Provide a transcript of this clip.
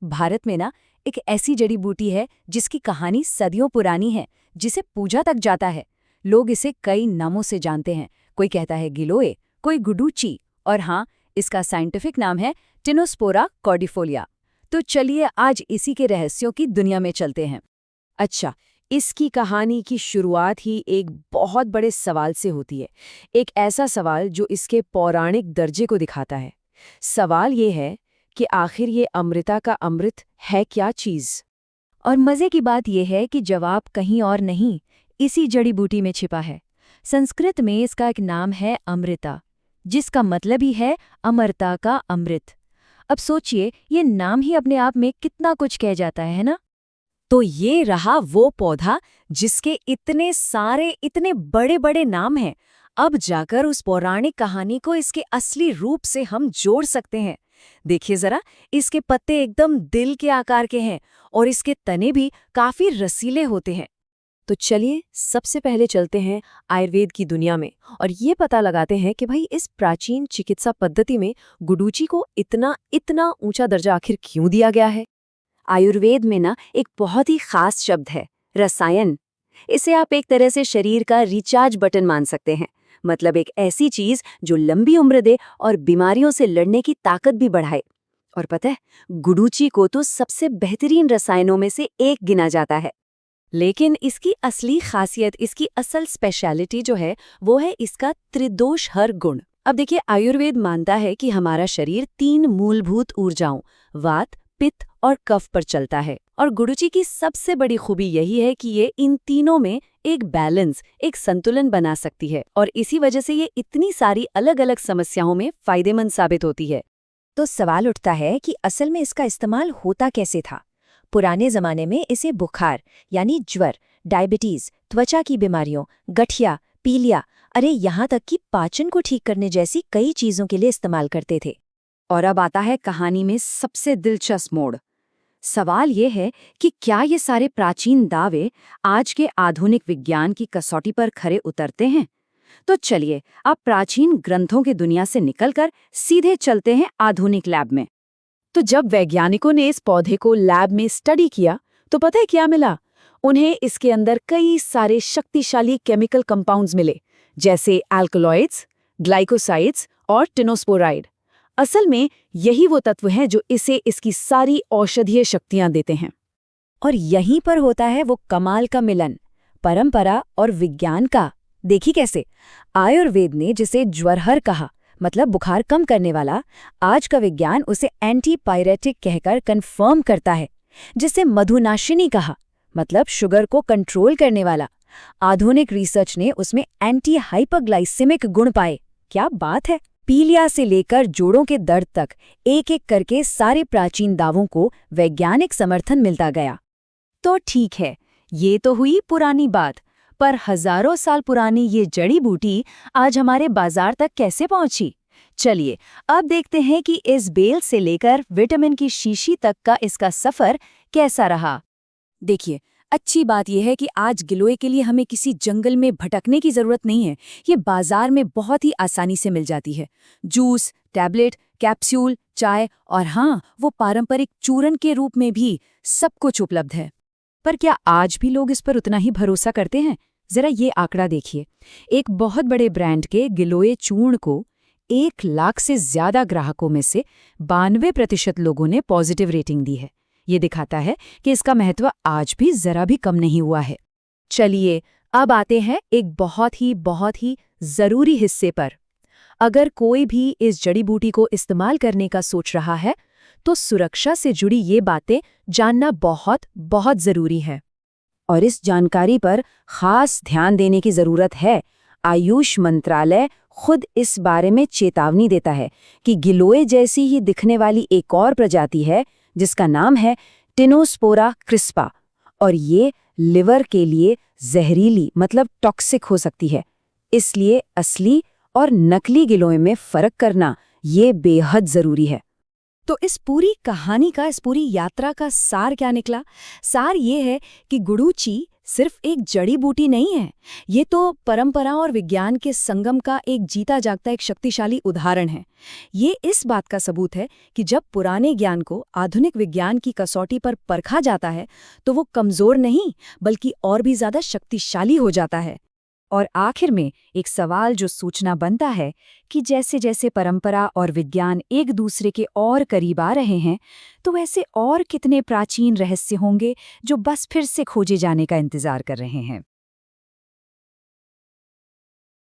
भारत में ना एक ऐसी जड़ी बूटी है जिसकी कहानी सदियों पुरानी है, जिसे पूजा तक जाता है। लोग इसे कई नामों से जानते हैं। कोई कहता है गिलोय, कोई गुडूची, और हाँ, इसका साइंटिफिक नाम है टिनोस्पोरा कॉर्डिफोलिया। तो चलिए आज इसी के रहस्यों की दुनिया में चलते हैं। अच्छा, इसकी कहानी की शुरुआत ही एक बहुत बड़े सवाल से होती है। एक ऐसा सवाल जो इसके पौराणिक दर्जे को दिखाता है। सवाल ये है कि आखिर ये अमृता का अमृत है क्या चीज़? और मजे की बात यह है कि जवाब कहीं और नहीं, इसी जड़ी बूटी में छिपा है। संस्कृत में इसका एक नाम है अमृता, जिसका मतलब ही है अमरता का अमृत। अब सोचिए, ये नाम ही अपने आप में कितना कुछ कह जाता है ना? तो ये रहा वो पौधा जिसके इतने सारे इतने बड़े बड़े नाम हैं। अब जाकर उस पौराणिक कहानी को इसके असली रूप से हम जोड़ सकते हैं। देखिए जरा, इसके पत्ते एकदम दिल के आकार के हैं और इसके तने भी काफी रसीले होते हैं। तो चलिए सबसे पहले चलते हैं आयुर्वेद की दुनिया में और ये पता लगाते हैं कि भाई इस प्राचीन चिकित्सा पद्धति में गुडूची को इतना इतना ऊंचा दर्जा आखिर क्यों दिया गया है। आयुर्वेद में ना एक बहुत ही खास शब्द है, रसायन। इसे आप एक तरह से शरीर का रिचार्ज बटन मान सकते हैं। मतलब एक ऐसी चीज जो लंबी उम्र दे और बीमारियों से लड़ने की ताकत भी बढ़ाए। और पता है, गुडूची को तो सबसे बेहतरीन रसायनों में से एक गिना जाता है। लेकिन इसकी असली खासियत, इसकी असल स्पेशलिटी जो है, वो है इसका त्रिदोष हर गुण। अब देखिए, आयुर्वेद मानता है कि हमारा शरीर 3 मूलभूत ऊर्जाओं वात, पित्त और कफ पर चलता है। और गुडूची की सबसे बड़ी खूबी यही है कि ये इन तीनों में एक बैलेंस, एक संतुलन बना सकती है, और इसी वजह से ये इतनी सारी अलग अलग समस्याओं में फायदेमंद साबित होती है। तो सवाल उठता है कि असल में इसका इस्तेमाल होता कैसे था। पुराने जमाने में इसे बुखार यानी ज्वर, डायबिटीज, त्वचा की बीमारियों, गठिया, पीलिया, अरे यहाँ तक कि पाचन को ठीक करने जैसी कई चीजों के लिए इस्तेमाल करते थे। और अब आता है कहानी में सबसे दिलचस्प मोड़। सवाल ये है कि क्या ये सारे प्राचीन दावे आज के आधुनिक विज्ञान की कसौटी पर खरे उतरते हैं? तो चलिए अब प्राचीन ग्रंथों की दुनिया से निकलकर सीधे चलते हैं आधुनिक लैब में। तो जब वैज्ञानिकों ने इस पौधे को लैब में स्टडी किया तो पता है क्या मिला? उन्हें इसके अंदर कई सारे शक्तिशाली केमिकल कंपाउंड्स मिले, जैसे एल्कलॉइड्स, ग्लाइकोसाइड्स और टिनोस्पोराइड। असल में यही वो तत्व हैं जो इसे इसकी सारी औषधीय शक्तियां देते हैं। और यहीं पर होता है वो कमाल का मिलन, परंपरा और विज्ञान का। देखिए कैसे आयुर्वेद ने जिसे ज्वरहर कहा, मतलब बुखार कम करने वाला, आज का विज्ञान उसे एंटीपायरेटिक कहकर कंफर्म करता है। जिसे मधुनाशिनी कहा, मतलब शुगर को कंट्रोल करने वाला। आधुनिक रिसर्च ने उसमें एंटी हाइपरग्लाइसेमिक गुण पाए। क्या बात है! पीलिया से लेकर जोड़ों के दर्द तक एक एक करके सारे प्राचीन दावों को वैज्ञानिक समर्थन मिलता गया। तो ठीक है, ये तो हुई पुरानी बात, पर हजारों साल पुरानी ये जड़ी बूटी आज हमारे बाजार तक कैसे पहुंची? चलिए अब देखते हैं कि इस बेल से लेकर विटामिन की शीशी तक का इसका सफर कैसा रहा। देखिए, अच्छी बात यह है कि आज गिलोय के लिए हमें किसी जंगल में भटकने की जरूरत नहीं है। ये बाजार में बहुत ही आसानी से मिल जाती है। जूस, टैबलेट, कैप्सूल, चाय और हाँ, वो पारंपरिक चूर्ण के रूप में भी सब कुछ उपलब्ध है। पर क्या आज भी लोग इस पर उतना ही भरोसा करते हैं? जरा ये आंकड़ा देखिए। एक बहुत बड़े ब्रांड के गिलोय चूर्ण को 1 लाख से ज्यादा ग्राहकों में से 92% लोगों ने पॉजिटिव रेटिंग दी है। ये दिखाता है कि इसका महत्व आज भी जरा भी कम नहीं हुआ है। चलिए अब आते हैं एक बहुत ही जरूरी हिस्से पर। अगर कोई भी इस जड़ी बूटी को इस्तेमाल करने का सोच रहा है तो सुरक्षा से जुड़ी ये बातें जानना बहुत जरूरी है। और इस जानकारी पर खास ध्यान देने की जरूरत है। आयुष मंत्रालय खुद इस बारे में चेतावनी देता है कि गिलोय जैसी ही दिखने वाली एक और प्रजाति है जिसका नाम है टिनोस्पोरा क्रिस्पा, और ये लिवर के लिए जहरीली, मतलब टॉक्सिक हो सकती है। इसलिए असली और नकली गिलोय में फर्क करना ये बेहद जरूरी है। तो इस पूरी कहानी का, इस पूरी यात्रा का सार क्या निकला? सार ये है कि गुडूची सिर्फ एक जड़ी बूटी नहीं है, ये तो परंपरा और विज्ञान के संगम का एक जीता जागता एक शक्तिशाली उदाहरण है। ये इस बात का सबूत है कि जब पुराने ज्ञान को आधुनिक विज्ञान की कसौटी पर परखा जाता है तो वो कमजोर नहीं बल्कि और भी ज्यादा शक्तिशाली हो जाता है। और आखिर में एक सवाल जो सूचना बनता है कि जैसे जैसे परंपरा और विज्ञान एक दूसरे के और करीब आ रहे हैं, तो वैसे और कितने प्राचीन रहस्य होंगे जो बस फिर से खोजे जाने का इंतजार कर रहे हैं।